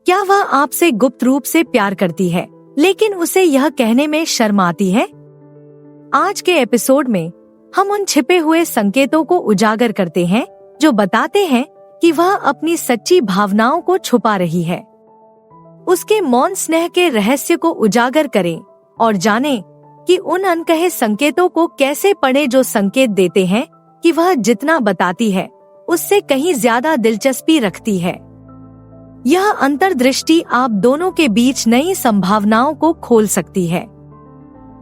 क्या वह आपसे गुप्त रूप से प्यार करती है लेकिन उसे यह कहने में शर्म आती है? आज के एपिसोड में हम उन छिपे हुए संकेतों को उजागर करते हैं जो बताते हैं कि वह अपनी सच्ची भावनाओं को छुपा रही है। उसके मौन स्नेह के रहस्य को उजागर करें और जानें कि उन अनकहे संकेतों को कैसे पढ़ें जो संकेत देते हैं कि वह जितना बताती है उससे कहीं ज्यादा दिलचस्पी रखती है। यह अंतर्दृष्टि आप दोनों के बीच नई संभावनाओं को खोल सकती है।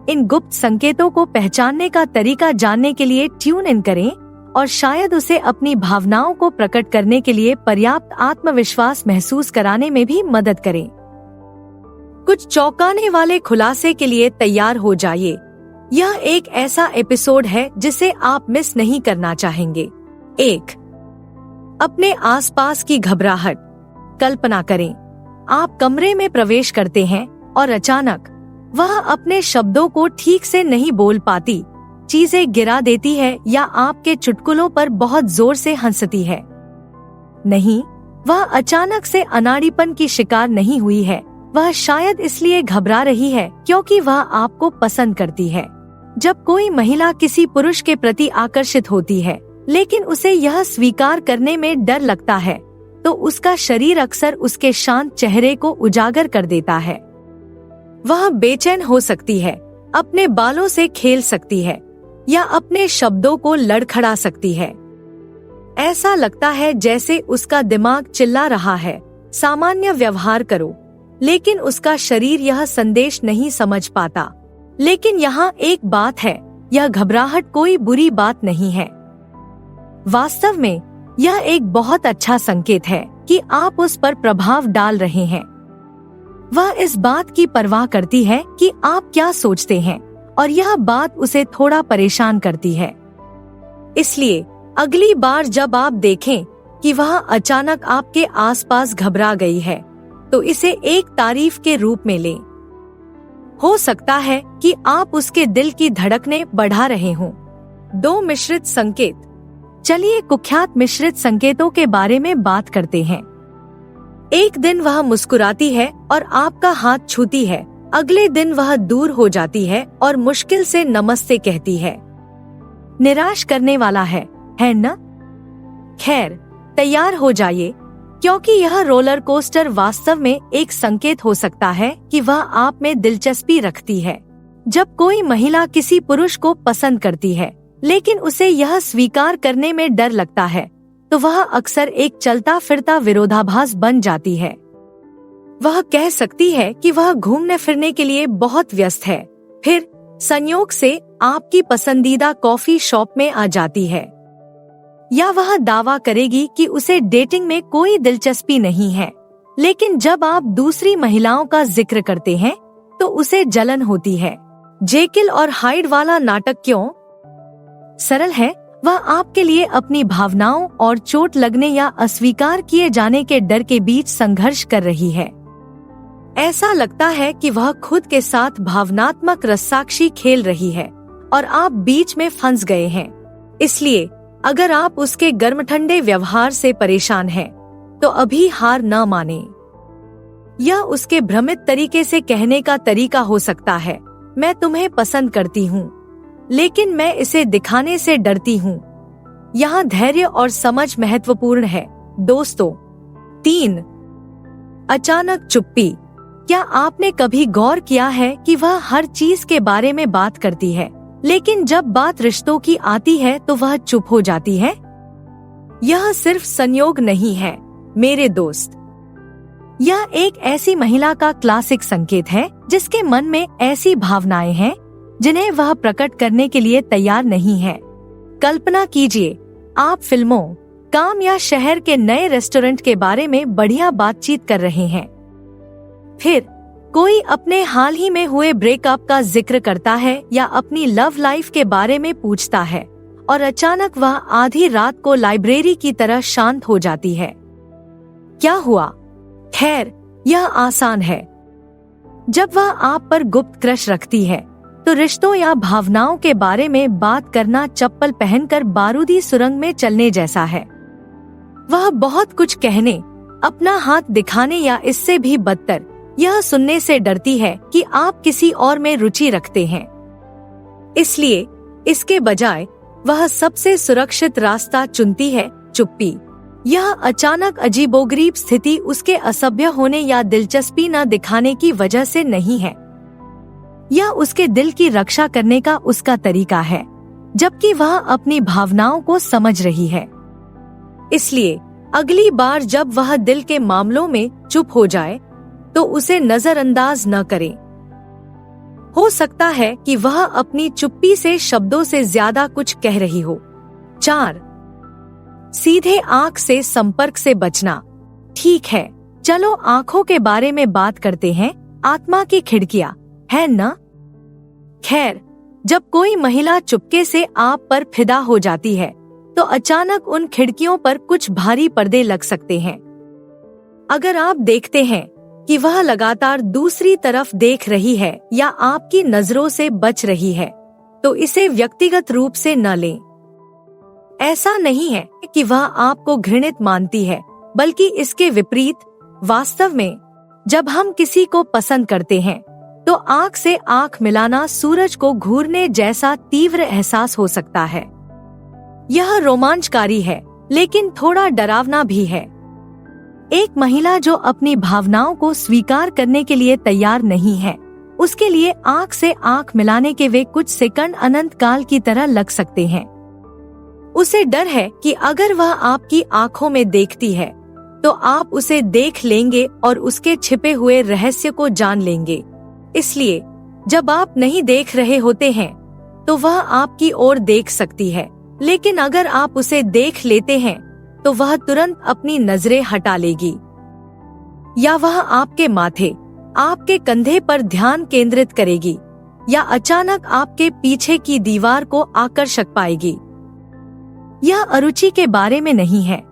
इन गुप्त संकेतों को पहचानने का तरीका जानने के लिए ट्यून इन करें और शायद उसे अपनी भावनाओं को प्रकट करने के लिए पर्याप्त आत्मविश्वास महसूस कराने में भी मदद करें। कुछ चौंकाने वाले खुलासे के लिए तैयार हो जाइए। यह एक ऐसा एपिसोड है जिसे आप मिस नहीं करना चाहेंगे। 1. अपने आसपास की घबराहट। कल्पना करें, आप कमरे में प्रवेश करते हैं और अचानक वह अपने शब्दों को ठीक से नहीं बोल पाती, चीजें गिरा देती है या आपके चुटकुलों पर बहुत जोर से हंसती है। नहीं, वह अचानक से अनाड़ीपन की शिकार नहीं हुई है। वह शायद इसलिए घबरा रही है क्योंकि वह आपको पसंद करती है। जब कोई महिला किसी पुरुष के प्रति आकर्षित होती है लेकिन उसे यह स्वीकार करने में डर लगता है, तो उसका शरीर अक्सर उसके शांत चेहरे को उजागर कर देता है। वह बेचैन हो सकती है, अपने बालों से खेल सकती है या अपने शब्दों को लड़खड़ा सकती है। ऐसा लगता है जैसे उसका दिमाग चिल्ला रहा है, सामान्य व्यवहार करो, लेकिन उसका शरीर यह संदेश नहीं समझ पाता। लेकिन यहाँ एक बात है, यह घबराहट कोई बुरी बात नहीं है। वास्तव में यह एक बहुत अच्छा संकेत है कि आप उस पर प्रभाव डाल रहे हैं। वह इस बात की परवाह करती है कि आप क्या सोचते हैं और यह बात उसे थोड़ा परेशान करती है। इसलिए अगली बार जब आप देखें कि वह अचानक आपके आसपास घबरा गई है, तो इसे एक तारीफ के रूप में लें। हो सकता है कि आप उसके दिल की धड़कनें बढ़ा रहे हों। 2 मिश्रित संकेत। चलिए कुख्यात मिश्रित संकेतों के बारे में बात करते हैं। एक दिन वह मुस्कुराती है और आपका हाथ छूती है, अगले दिन वह दूर हो जाती है और मुश्किल से नमस्ते कहती है। निराश करने वाला है न? खैर, तैयार हो जाइए, क्योंकि यह रोलर कोस्टर वास्तव में एक संकेत हो सकता है कि वह आप में दिलचस्पी रखती है। जब कोई महिला किसी पुरुष को पसंद करती है लेकिन उसे यह स्वीकार करने में डर लगता है, तो वह अक्सर एक चलता फिरता विरोधाभास बन जाती है। वह कह सकती है कि वह घूमने फिरने के लिए बहुत व्यस्त है, फिर संयोग से आपकी पसंदीदा कॉफी शॉप में आ जाती है। या वह दावा करेगी कि उसे डेटिंग में कोई दिलचस्पी नहीं है, लेकिन जब आप दूसरी महिलाओं का जिक्र करते हैं तो उसे जलन होती है। जेकिल और हाइड वाला नाटक क्यों? सरल है, वह आपके लिए अपनी भावनाओं और चोट लगने या अस्वीकार किए जाने के डर के बीच संघर्ष कर रही है। ऐसा लगता है कि वह खुद के साथ भावनात्मक रस्साकशी खेल रही है और आप बीच में फंस गए हैं। इसलिए अगर आप उसके गर्म ठंडे व्यवहार से परेशान हैं, तो अभी हार न माने। यह उसके भ्रमित तरीके से कहने का तरीका हो सकता है, मैं तुम्हें पसंद करती हूँ, लेकिन मैं इसे दिखाने से डरती हूँ। यहाँ धैर्य और समझ महत्वपूर्ण है, दोस्तों। 3. अचानक चुप्पी। क्या आपने कभी गौर किया है कि वह हर चीज के बारे में बात करती है, लेकिन जब बात रिश्तों की आती है तो वह चुप हो जाती है? यह सिर्फ संयोग नहीं है, मेरे दोस्त। यह एक ऐसी महिला का क्लासिक संकेत है जिसके मन में ऐसी भावनाएं हैं जिन्हें वह प्रकट करने के लिए तैयार नहीं है। कल्पना कीजिए, आप फिल्मों, काम या शहर के नए रेस्टोरेंट के बारे में बढ़िया बातचीत कर रहे हैं। फिर कोई अपने हाल ही में हुए ब्रेकअप का जिक्र करता है या अपनी लव लाइफ के बारे में पूछता है और अचानक वह आधी रात को लाइब्रेरी की तरह शांत हो जाती है। क्या हुआ? खैर, यह आसान है। जब वह आप पर गुप्त क्रश रखती है तो रिश्तों या भावनाओं के बारे में बात करना चप्पल पहनकर बारूदी सुरंग में चलने जैसा है। वह बहुत कुछ कहने, अपना हाथ दिखाने या इससे भी बदतर यह सुनने से डरती है कि आप किसी और में रुचि रखते हैं। इसलिए इसके बजाय वह सबसे सुरक्षित रास्ता चुनती है, चुप्पी। यह अचानक अजीबोगरीब स्थिति उसके असभ्य होने या दिलचस्पी न दिखाने की वजह से नहीं है। यह उसके दिल की रक्षा करने का उसका तरीका है, जबकि वह अपनी भावनाओं को समझ रही है। इसलिए अगली बार जब वह दिल के मामलों में चुप हो जाए तो उसे नजरअंदाज न करें। हो सकता है कि वह अपनी चुप्पी से शब्दों से ज्यादा कुछ कह रही हो। 4. सीधे आंख से संपर्क से बचना। ठीक है, चलो आंखों के बारे में बात करते हैं। आत्मा की खिड़कियां, है न? खैर, जब कोई महिला चुपके से आप पर फिदा हो जाती है तो अचानक उन खिड़कियों पर कुछ भारी पर्दे लग सकते हैं। अगर आप देखते हैं कि वह लगातार दूसरी तरफ देख रही है या आपकी नजरों से बच रही है, तो इसे व्यक्तिगत रूप से न लें। ऐसा नहीं है कि वह आपको घृणित मानती है, बल्कि इसके विपरीत। वास्तव में जब हम किसी को पसंद करते हैं तो आंख से आंख मिलाना सूरज को घूरने जैसा तीव्र एहसास हो सकता है। यह रोमांचकारी है, लेकिन थोड़ा डरावना भी है। एक महिला जो अपनी भावनाओं को स्वीकार करने के लिए तैयार नहीं है, उसके लिए आंख से आंख मिलाने के वे कुछ सेकंड अनंत काल की तरह लग सकते हैं। उसे डर है कि अगर वह आपकी आंखों में देखती है तो आप उसे देख लेंगे और उसके छिपे हुए रहस्य को जान लेंगे। इसलिए जब आप नहीं देख रहे होते हैं तो वह आपकी ओर देख सकती है, लेकिन अगर आप उसे देख लेते हैं तो वह तुरंत अपनी नजरें हटा लेगी, या वह आपके माथे, आपके कंधे पर ध्यान केंद्रित करेगी, या अचानक आपके पीछे की दीवार को आकर्षक पाएगी। यह अरुचि के बारे में नहीं है,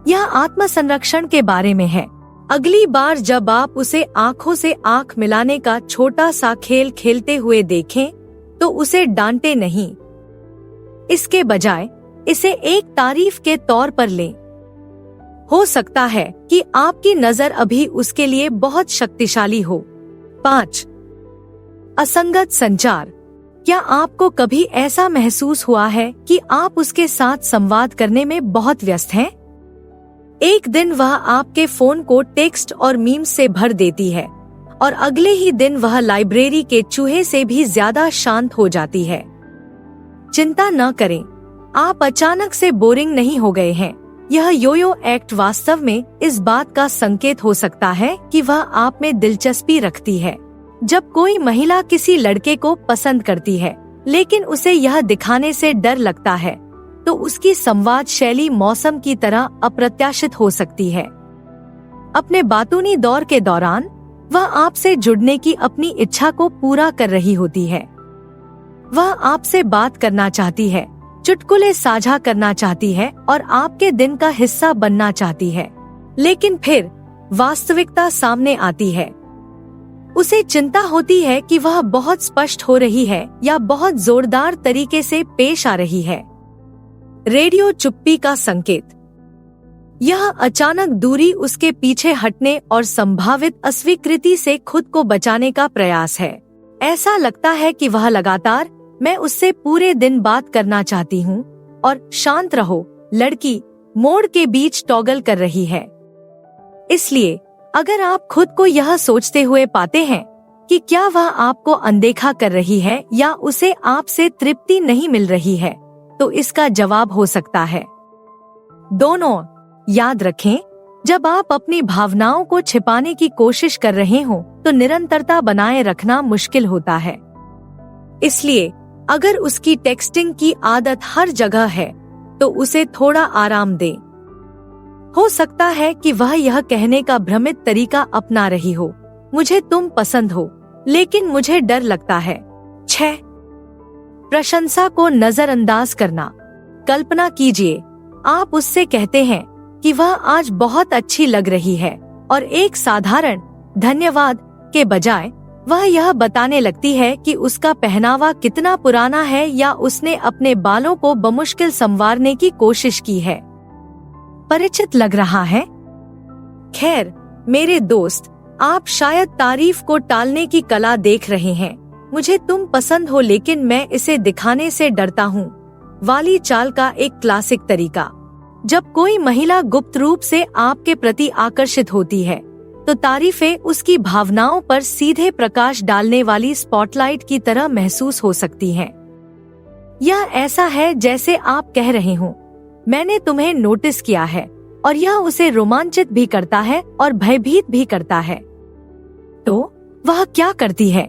यह आत्मसंरक्षण के बारे में है। अगली बार जब आप उसे आंखों से आंख मिलाने का छोटा सा खेल खेलते हुए देखें तो उसे डांटे नहीं। इसके बजाय इसे एक तारीफ के तौर पर लें। हो सकता है कि आपकी नजर अभी उसके लिए बहुत शक्तिशाली हो। 5. असंगत संचार। क्या आपको कभी ऐसा महसूस हुआ है कि आप उसके साथ संवाद करने में बहुत व्यस्त हैं? एक दिन वह आपके फोन को टेक्स्ट और मीम्स से भर देती है और अगले ही दिन वह लाइब्रेरी के चूहे से भी ज्यादा शांत हो जाती है। चिंता न करें, आप अचानक से बोरिंग नहीं हो गए हैं। यह योयो एक्ट वास्तव में इस बात का संकेत हो सकता है कि वह आप में दिलचस्पी रखती है। जब कोई महिला किसी लड़के को पसंद करती है लेकिन उसे यह दिखाने से डर लगता है, तो उसकी संवाद शैली मौसम की तरह अप्रत्याशित हो सकती है। अपने बातूनी दौर के दौरान वह आपसे जुड़ने की अपनी इच्छा को पूरा कर रही होती है। वह आपसे बात करना चाहती है, चुटकुले साझा करना चाहती है और आपके दिन का हिस्सा बनना चाहती है। लेकिन फिर वास्तविकता सामने आती है। उसे चिंता होती है कि वह बहुत स्पष्ट हो रही है या बहुत जोरदार तरीके से पेश आ रही है। रेडियो चुप्पी का संकेत। यह अचानक दूरी उसके पीछे हटने और संभावित अस्वीकृति से खुद को बचाने का प्रयास है। ऐसा लगता है कि वह लगातार मैं उससे पूरे दिन बात करना चाहती हूँ और शांत रहो लड़की मोड के बीच टॉगल कर रही है। इसलिए अगर आप खुद को यह सोचते हुए पाते हैं कि क्या वह आपको अनदेखा कर रही है या उसे आपसे तृप्ति नहीं मिल रही है, तो इसका जवाब हो सकता है दोनों। याद रखें, जब आप अपनी भावनाओं को छिपाने की कोशिश कर रहे हो तो निरंतरता बनाए रखना मुश्किल होता है। इसलिए अगर उसकी टेक्सटिंग की आदत हर जगह है तो उसे थोड़ा आराम दें। हो सकता है कि वह यह कहने का भ्रमित तरीका अपना रही हो, मुझे तुम पसंद हो लेकिन मुझे डर लगता है। 6. प्रशंसा को नजरअंदाज करना। कल्पना कीजिए, आप उससे कहते हैं कि वह आज बहुत अच्छी लग रही है और एक साधारण धन्यवाद के बजाय वह यह बताने लगती है कि उसका पहनावा कितना पुराना है या उसने अपने बालों को बमुश्किल संवारने की कोशिश की है। परिचित लग रहा है? खैर मेरे दोस्त, आप शायद तारीफ को टालने की कला देख रहे हैं। मुझे तुम पसंद हो लेकिन मैं इसे दिखाने से डरता हूँ वाली चाल का एक क्लासिक तरीका। जब कोई महिला गुप्त रूप से आपके प्रति आकर्षित होती है तो तारीफें उसकी भावनाओं पर सीधे प्रकाश डालने वाली स्पॉटलाइट की तरह महसूस हो सकती हैं। यह ऐसा है जैसे आप कह रहे हो, मैंने तुम्हें नोटिस किया है, और यह उसे रोमांचित भी करता है और भयभीत भी करता है। तो वह क्या करती है?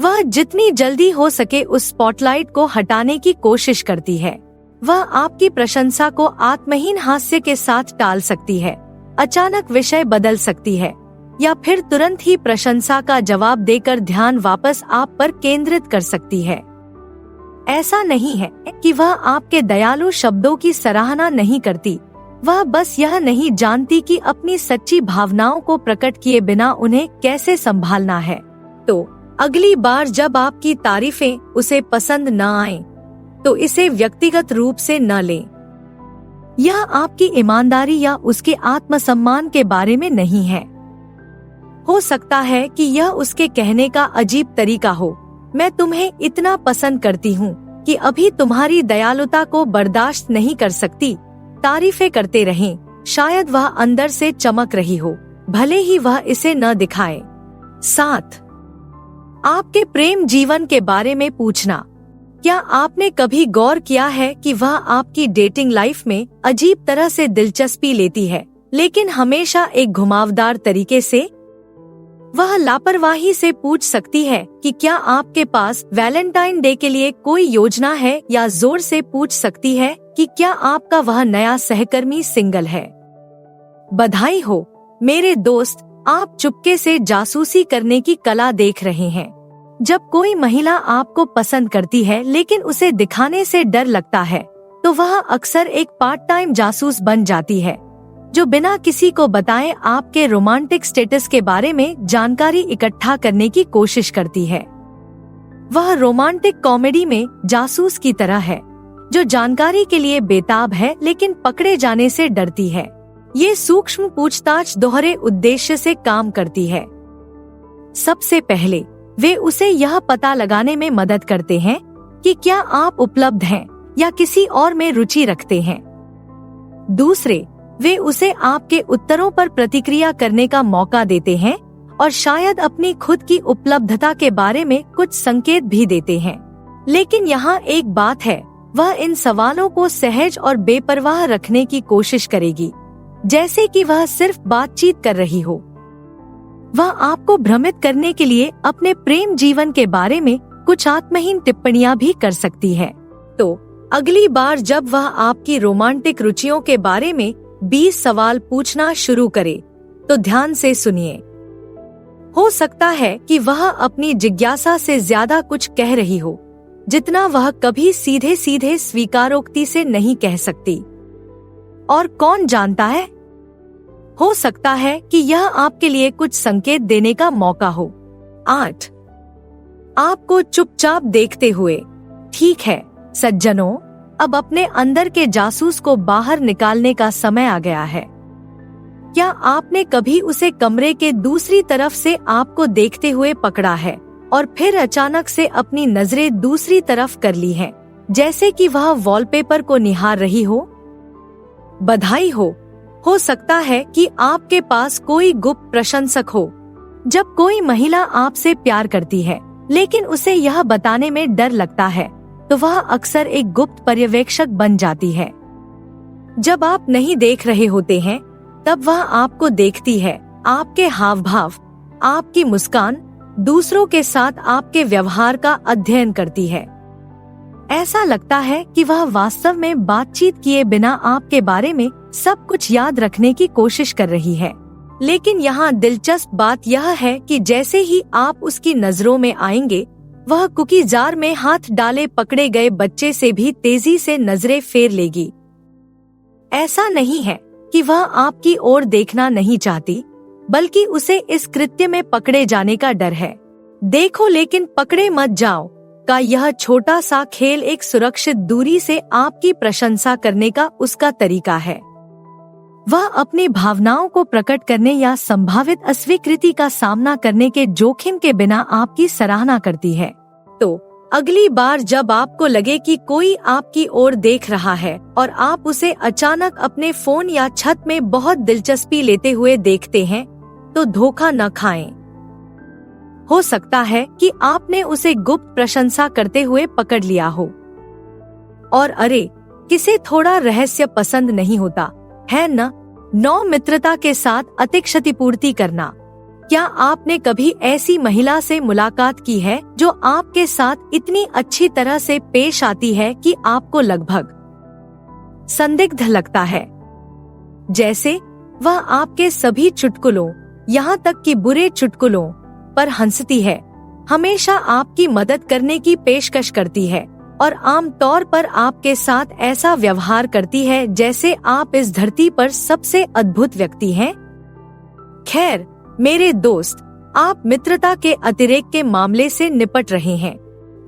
वह जितनी जल्दी हो सके उस स्पॉटलाइट को हटाने की कोशिश करती है। वह आपकी प्रशंसा को आत्महीन हास्य के साथ टाल सकती है, अचानक विषय बदल सकती है, या फिर तुरंत ही प्रशंसा का जवाब देकर ध्यान वापस आप पर केंद्रित कर सकती है। ऐसा नहीं है कि वह आपके दयालु शब्दों की सराहना नहीं करती, वह बस यह नहीं जानती कि अपनी सच्ची भावनाओं को प्रकट किए बिना उन्हें कैसे संभालना है। तो अगली बार जब आपकी तारीफें उसे पसंद न आएं, तो इसे व्यक्तिगत रूप से न लें। यह आपकी ईमानदारी या उसके आत्मसम्मान के बारे में नहीं है। हो सकता है कि यह उसके कहने का अजीब तरीका हो, मैं तुम्हें इतना पसंद करती हूँ कि अभी तुम्हारी दयालुता को बर्दाश्त नहीं कर सकती। तारीफें करते रहें, शायद वह अंदर से चमक रही हो, भले ही वह इसे न दिखाए। 7. आपके प्रेम जीवन के बारे में पूछना। क्या आपने कभी गौर किया है कि वह आपकी डेटिंग लाइफ में अजीब तरह से दिलचस्पी लेती है, लेकिन हमेशा एक घुमावदार तरीके से? वह लापरवाही से पूछ सकती है कि क्या आपके पास वैलेंटाइन डे के लिए कोई योजना है, या जोर से पूछ सकती है कि क्या आपका वह नया सहकर्मी सिंगल है। बधाई हो मेरे दोस्त, आप चुपके से जासूसी करने की कला देख रहे हैं। जब कोई महिला आपको पसंद करती है लेकिन उसे दिखाने से डर लगता है, तो वह अक्सर एक पार्ट टाइम जासूस बन जाती है, जो बिना किसी को बताए आपके रोमांटिक स्टेटस के बारे में जानकारी इकट्ठा करने की कोशिश करती है। वह रोमांटिक कॉमेडी में जासूस की तरह है, जो जानकारी के लिए बेताब है लेकिन पकड़े जाने से डरती है। ये सूक्ष्म पूछताछ दोहरे उद्देश्य से काम करती है। सबसे पहले वे उसे यह पता लगाने में मदद करते हैं कि क्या आप उपलब्ध हैं या किसी और में रुचि रखते हैं। दूसरे, वे उसे आपके उत्तरों पर प्रतिक्रिया करने का मौका देते हैं और शायद अपनी खुद की उपलब्धता के बारे में कुछ संकेत भी देते हैं। लेकिन यहाँ एक बात है, वह इन सवालों को सहज और बेपरवाह रखने की कोशिश करेगी, जैसे कि वह सिर्फ बातचीत कर रही हो। वह आपको भ्रमित करने के लिए अपने प्रेम जीवन के बारे में कुछ आत्महीन टिप्पणियां भी कर सकती है। तो अगली बार जब वह आपकी रोमांटिक रुचियों के बारे में 20 सवाल पूछना शुरू करे, तो ध्यान से सुनिए। हो सकता है कि वह अपनी जिज्ञासा से ज्यादा कुछ कह रही हो, जितना वह कभी सीधे सीधे स्वीकारोक्ति से नहीं कह सकती। और कौन जानता है, हो सकता है कि यह आपके लिए कुछ संकेत देने का मौका हो। 8. आपको चुपचाप देखते हुए। ठीक है सज्जनों, अब अपने अंदर के जासूस को बाहर निकालने का समय आ गया है। क्या आपने कभी उसे कमरे के दूसरी तरफ से आपको देखते हुए पकड़ा है और फिर अचानक से अपनी नजरें दूसरी तरफ कर ली हैं, जैसे कि वह वॉलपेपर को निहार रही हो? बधाई हो सकता है कि आपके पास कोई गुप्त प्रशंसक हो। जब कोई महिला आपसे प्यार करती है लेकिन उसे यह बताने में डर लगता है, तो वह अक्सर एक गुप्त पर्यवेक्षक बन जाती है। जब आप नहीं देख रहे होते हैं, तब वह आपको देखती है, आपके हाव भाव, आपकी मुस्कान, दूसरों के साथ आपके व्यवहार का अध्ययन करती है। ऐसा लगता है कि वह वास्तव में बातचीत किए बिना आपके बारे में सब कुछ याद रखने की कोशिश कर रही है। लेकिन यहाँ दिलचस्प बात यह है कि जैसे ही आप उसकी नजरों में आएंगे, वह कुकी जार में हाथ डाले पकड़े गए बच्चे से भी तेजी से नजरें फेर लेगी। ऐसा नहीं है कि वह आपकी ओर देखना नहीं चाहती, बल्कि उसे इस कृत्य में पकड़े जाने का डर है। देखो लेकिन पकड़े मत जाओ का यह छोटा सा खेल एक सुरक्षित दूरी से आपकी प्रशंसा करने का उसका तरीका है। वह अपनी भावनाओं को प्रकट करने या संभावित अस्वीकृति का सामना करने के जोखिम के बिना आपकी सराहना करती है। तो अगली बार जब आपको लगे कि कोई आपकी ओर देख रहा है और आप उसे अचानक अपने फोन या छत में बहुत दिलचस्पी लेते हुए देखते हैं, तो धोखा न खाएं। हो सकता है कि आपने उसे गुप्त प्रशंसा करते हुए पकड़ लिया हो। और अरे, किसे थोड़ा रहस्य पसंद नहीं होता है न? 9 मित्रता के साथ अति क्षतिपूर्ति करना। क्या आपने कभी ऐसी महिला से मुलाकात की है जो आपके साथ इतनी अच्छी तरह से पेश आती है कि आपको लगभग संदिग्ध लगता है, जैसे वह आपके सभी चुटकुलों, यहाँ तक कि बुरे चुटकुलों पर हंसती है, हमेशा आपकी मदद करने की पेशकश करती है और आमतौर पर आपके साथ ऐसा व्यवहार करती है जैसे आप इस धरती पर सबसे अद्भुत व्यक्ति हैं? खैर मेरे दोस्त, आप मित्रता के अतिरेक के मामले से निपट रहे हैं।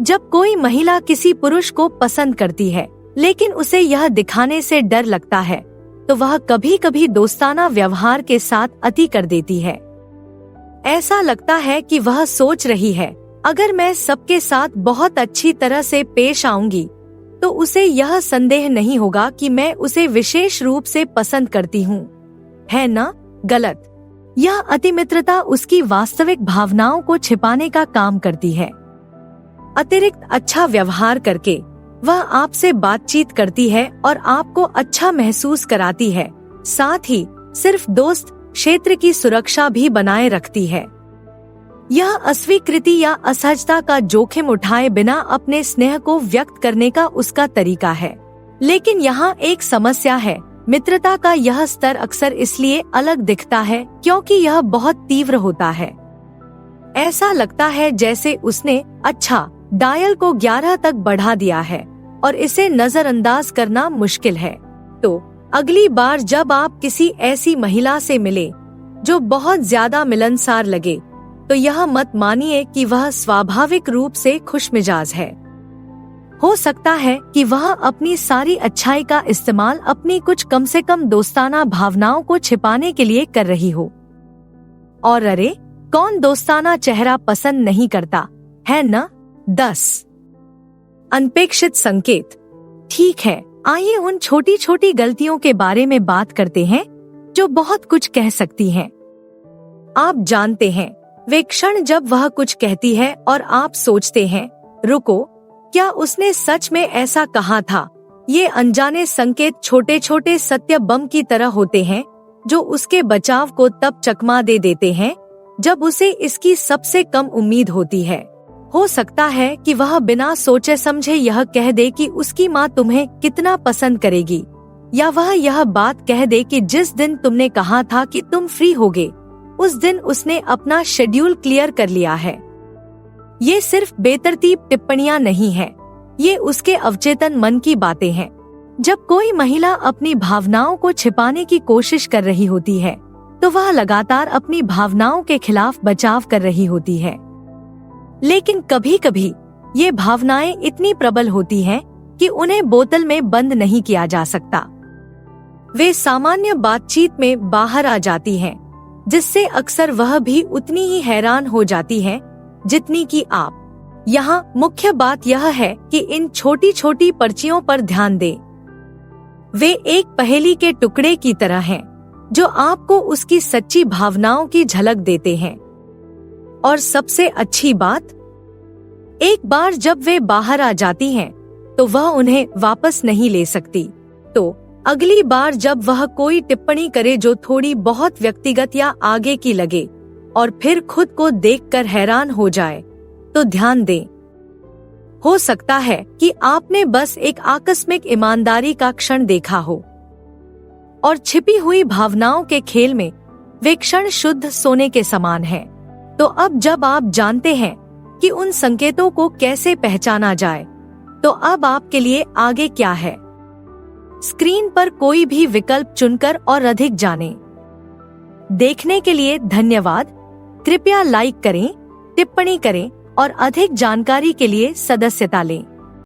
जब कोई महिला किसी पुरुष को पसंद करती है लेकिन उसे यह दिखाने से डर लगता है, तो वह कभी कभी दोस्ताना व्यवहार के साथ अति कर देती है। ऐसा लगता है कि वह सोच रही है, अगर मैं सबके साथ बहुत अच्छी तरह से पेश आऊंगी तो उसे यह संदेह नहीं होगा कि मैं उसे विशेष रूप से पसंद करती हूँ, है ना? गलत। यह अतिमित्रता उसकी वास्तविक भावनाओं को छिपाने का काम करती है। अतिरिक्त अच्छा व्यवहार करके वह आपसे बातचीत करती है और आपको अच्छा महसूस कराती है, साथ ही सिर्फ दोस्त क्षेत्र की सुरक्षा भी बनाए रखती है। यह अस्वीकृति या असहजता का जोखिम उठाए बिना अपने स्नेह को व्यक्त करने का उसका तरीका है। लेकिन यहाँ एक समस्या है, मित्रता का यह स्तर अक्सर इसलिए अलग दिखता है क्योंकि यह बहुत तीव्र होता है। ऐसा लगता है जैसे उसने अच्छा डायल को 11 तक बढ़ा दिया है और इसे नजरअंदाज करना मुश्किल है। तो अगली बार जब आप किसी ऐसी महिला से मिले जो बहुत ज्यादा मिलनसार लगे, तो यह मत मानिए कि वह स्वाभाविक रूप से खुशमिजाज है। हो सकता है कि वह अपनी सारी अच्छाई का इस्तेमाल अपनी कुछ कम से कम दोस्ताना भावनाओं को छिपाने के लिए कर रही हो। और अरे, कौन दोस्ताना चेहरा पसंद नहीं करता, है न? 10 अनपेक्षित संकेत। ठीक है, आइए उन छोटी छोटी गलतियों के बारे में बात करते हैं जो बहुत कुछ कह सकती हैं। आप जानते हैं, वे क्षण जब वह कुछ कहती है और आप सोचते हैं, रुको, क्या उसने सच में ऐसा कहा था? ये अनजाने संकेत छोटे छोटे सत्य बम की तरह होते हैं जो उसके बचाव को तब चकमा दे देते हैं जब उसे इसकी सबसे कम उम्मीद होती है। हो सकता है कि वह बिना सोचे समझे यह कह दे कि उसकी माँ तुम्हें कितना पसंद करेगी, या वह यह बात कह दे कि जिस दिन तुमने कहा था कि तुम फ्री होगे, उस दिन उसने अपना शेड्यूल क्लियर कर लिया है। ये सिर्फ बेतरतीब टिप्पणियां नहीं हैं, ये उसके अवचेतन मन की बातें हैं। जब कोई महिला अपनी भावनाओं को छिपाने की कोशिश कर रही होती है, तो वह लगातार अपनी भावनाओं के खिलाफ बचाव कर रही होती है। लेकिन कभी कभी ये भावनाएं इतनी प्रबल होती हैं कि उन्हें बोतल में बंद नहीं किया जा सकता। वे सामान्य बातचीत में बाहर आ जाती हैं, जिससे अक्सर वह भी उतनी ही हैरान हो जाती है जितनी कि आप। यहाँ मुख्य बात यह है कि इन छोटी छोटी पर्चियों पर ध्यान दें। वे एक पहेली के टुकड़े की तरह हैं, जो आपको उसकी सच्ची भावनाओं की झलक देते हैं। और सबसे अच्छी बात, एक बार जब वे बाहर आ जाती हैं, तो वह उन्हें वापस नहीं ले सकती। तो अगली बार जब वह कोई टिप्पणी करे जो थोड़ी बहुत व्यक्तिगत या आगे की लगे और फिर खुद को देखकर हैरान हो जाए, तो ध्यान दें। हो सकता है कि आपने बस एक आकस्मिक ईमानदारी का क्षण देखा हो, और छिपी हुई भावनाओं के खेल में वे क्षण शुद्ध सोने के समान है। तो अब जब आप जानते हैं कि उन संकेतों को कैसे पहचाना जाए, तो अब आपके लिए आगे क्या है? स्क्रीन पर कोई भी विकल्प चुनकर और अधिक जानें। देखने के लिए धन्यवाद। कृपया लाइक करें, टिप्पणी करें और अधिक जानकारी के लिए सदस्यता लें।